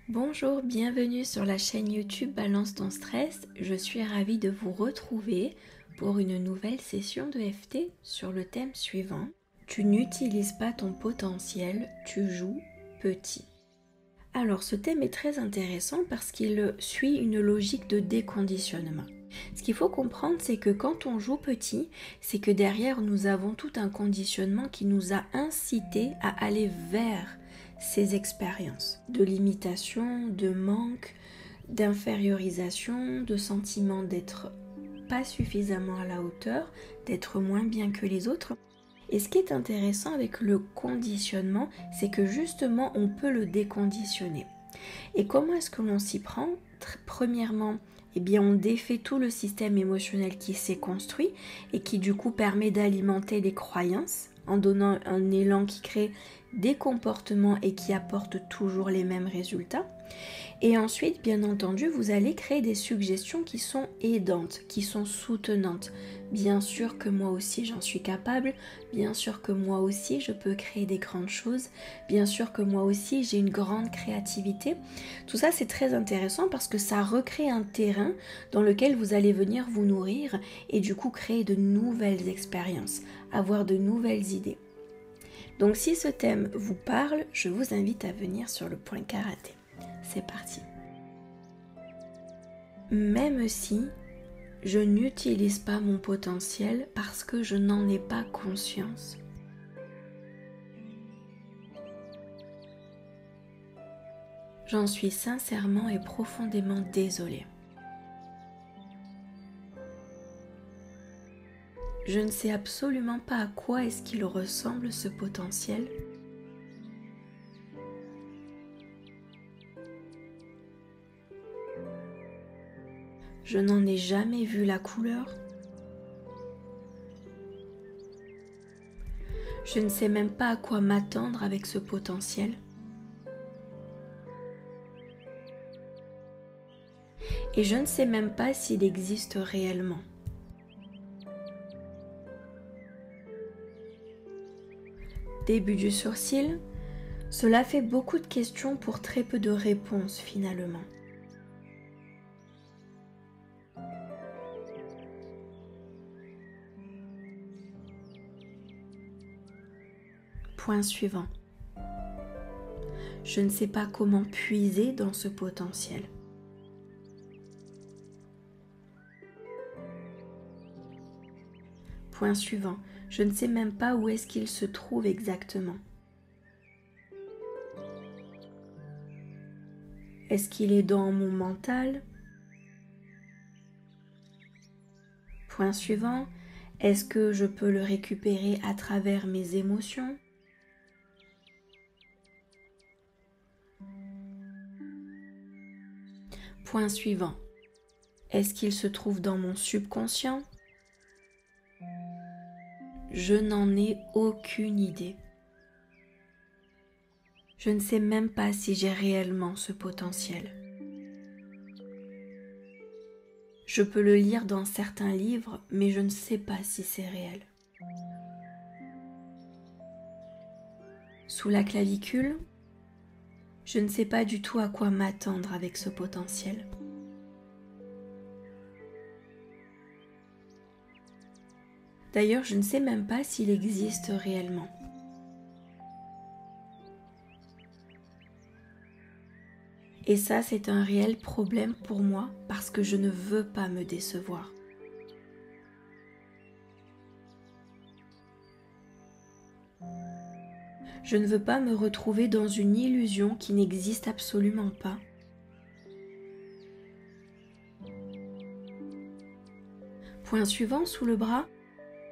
Bonjour, bienvenue sur la chaîne YouTube Balance ton stress. Je suis ravie de vous retrouver pour une nouvelle session de FT sur le thème suivant. Tu n'utilises pas ton potentiel, tu joues petit. Alors ce thème est très intéressant parce qu'il suit une logique de déconditionnement. Ce qu'il faut comprendre, c'est que quand on joue petit, c'est que derrière nous avons tout un conditionnement qui nous a incité à aller vers ces expériences de limitation, de manque, d'infériorisation, de sentiment d'être pas suffisamment à la hauteur, d'être moins bien que les autres. Et ce qui est intéressant avec le conditionnement, c'est que justement on peut le déconditionner. Et comment est-ce que l'on s'y prend? Premièrement, eh bien, on défait tout le système émotionnel qui s'est construit et qui du coup permet d'alimenter les croyances en donnant un élan qui crée des comportements et qui apporte toujours les mêmes résultats. Et ensuite, bien entendu, vous allez créer des suggestions qui sont aidantes, qui sont soutenantes. Bien sûr que moi aussi j'en suis capable, bien sûr que moi aussi je peux créer des grandes choses, bien sûr que moi aussi j'ai une grande créativité. Tout ça c'est très intéressant parce que ça recrée un terrain dans lequel vous allez venir vous nourrir et du coup créer de nouvelles expériences, avoir de nouvelles idées. Donc si ce thème vous parle, je vous invite à venir sur le point karaté. C'est parti. Même si je n'utilise pas mon potentiel parce que je n'en ai pas conscience. J'en suis sincèrement et profondément désolée. Je ne sais absolument pas à quoi est-ce qu'il ressemble ce potentiel. Je n'en ai jamais vu la couleur. Je ne sais même pas à quoi m'attendre avec ce potentiel. Et je ne sais même pas s'il existe réellement. Début du sourcil, cela fait beaucoup de questions pour très peu de réponses finalement. Point suivant. Je ne sais pas comment puiser dans ce potentiel. Point suivant. Je ne sais même pas où est-ce qu'il se trouve exactement. Est-ce qu'il est dans mon mental? Point suivant. Est-ce que je peux le récupérer à travers mes émotions? Point suivant. Est-ce qu'il se trouve dans mon subconscient? Je n'en ai aucune idée. Je ne sais même pas si j'ai réellement ce potentiel. Je peux le lire dans certains livres, mais je ne sais pas si c'est réel. Sous la clavicule, je ne sais pas du tout à quoi m'attendre avec ce potentiel. D'ailleurs, je ne sais même pas s'il existe réellement. Et ça, c'est un réel problème pour moi parce que je ne veux pas me décevoir. Je ne veux pas me retrouver dans une illusion qui n'existe absolument pas. Point suivant sous le bras.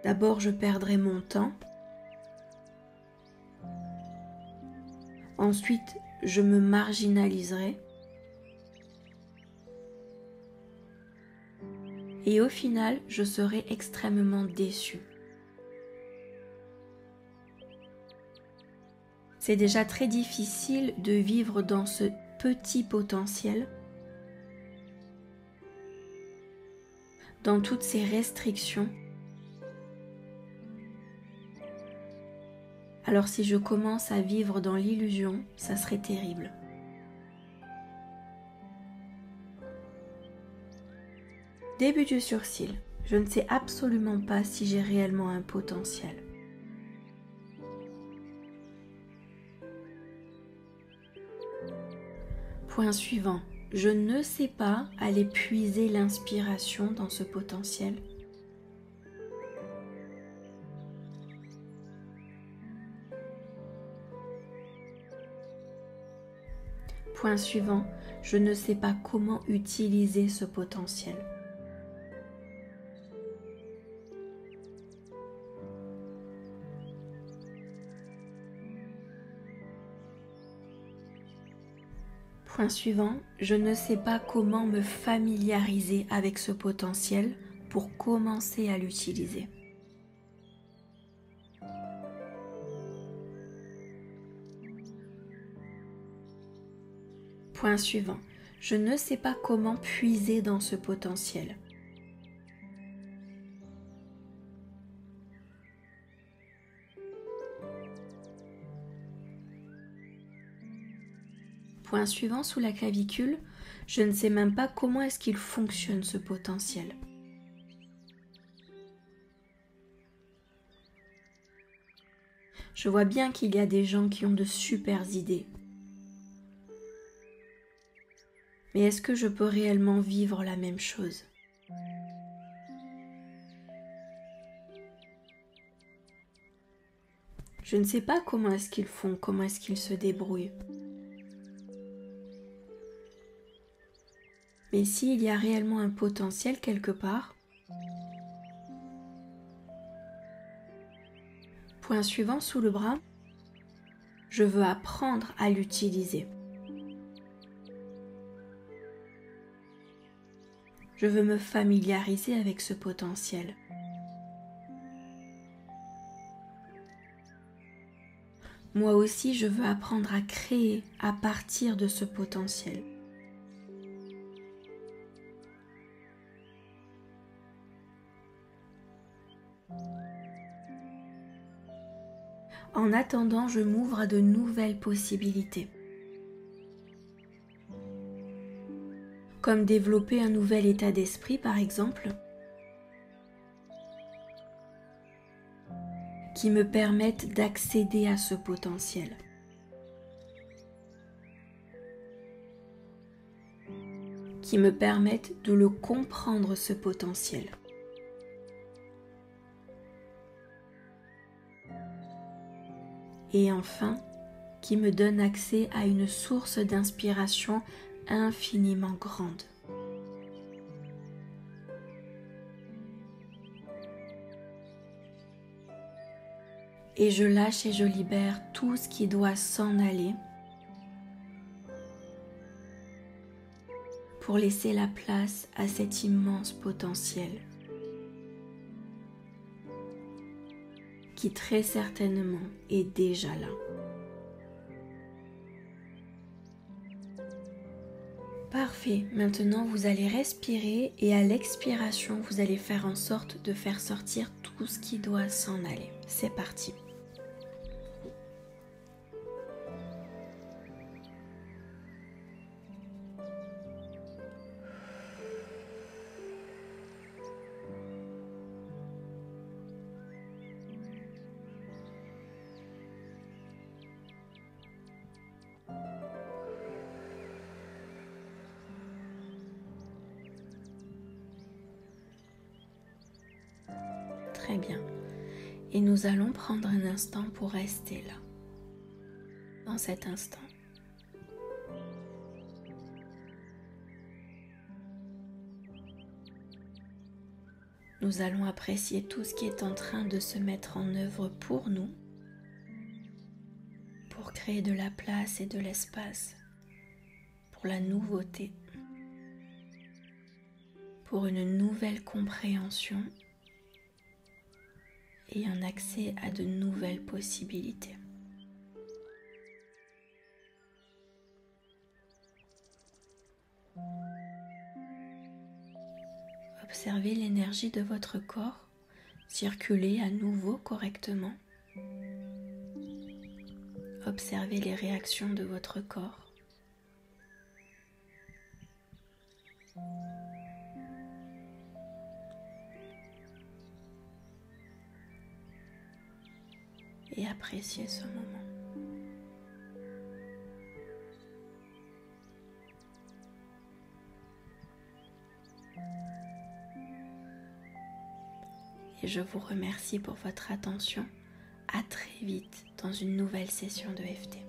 D'abord, je perdrai mon temps. Ensuite, je me marginaliserai. Et au final, je serai extrêmement déçue. C'est déjà très difficile de vivre dans ce petit potentiel, dans toutes ces restrictions. Alors si je commence à vivre dans l'illusion, ça serait terrible. Début du sourcil. Je ne sais absolument pas si j'ai réellement un potentiel. Point suivant. Je ne sais pas aller puiser l'inspiration dans ce potentiel. Point suivant. Je ne sais pas comment utiliser ce potentiel. Point suivant, je ne sais pas comment me familiariser avec ce potentiel pour commencer à l'utiliser. Point suivant, je ne sais pas comment puiser dans ce potentiel. Point suivant, sous la clavicule, je ne sais même pas comment est-ce qu'il fonctionne ce potentiel. Je vois bien qu'il y a des gens qui ont de super idées. Mais est-ce que je peux réellement vivre la même chose ? Je ne sais pas comment est-ce qu'ils font, comment est-ce qu'ils se débrouillent. Mais s'il y a réellement un potentiel quelque part, point suivant sous le bras, je veux apprendre à l'utiliser. Je veux me familiariser avec ce potentiel. Moi aussi, je veux apprendre à créer à partir de ce potentiel. En attendant, je m'ouvre à de nouvelles possibilités. Comme développer un nouvel état d'esprit, par exemple, qui me permettent d'accéder à ce potentiel. Qui me permettent de le comprendre, ce potentiel. Et enfin, qui me donne accès à une source d'inspiration infiniment grande. Et je lâche et je libère tout ce qui doit s'en aller pour laisser la place à cet immense potentiel qui très certainement est déjà là. Parfait, maintenant vous allez respirer et à l'expiration, vous allez faire en sorte de faire sortir tout ce qui doit s'en aller. C'est parti. Très bien. Et nous allons prendre un instant pour rester là, dans cet instant. Nous allons apprécier tout ce qui est en train de se mettre en œuvre pour nous, pour créer de la place et de l'espace, pour la nouveauté, pour une nouvelle compréhension et un accès à de nouvelles possibilités. Observez l'énergie de votre corps circuler à nouveau correctement. Observez les réactions de votre corps. et apprécier ce moment. Et je vous remercie pour votre attention. À très vite dans une nouvelle session de FT.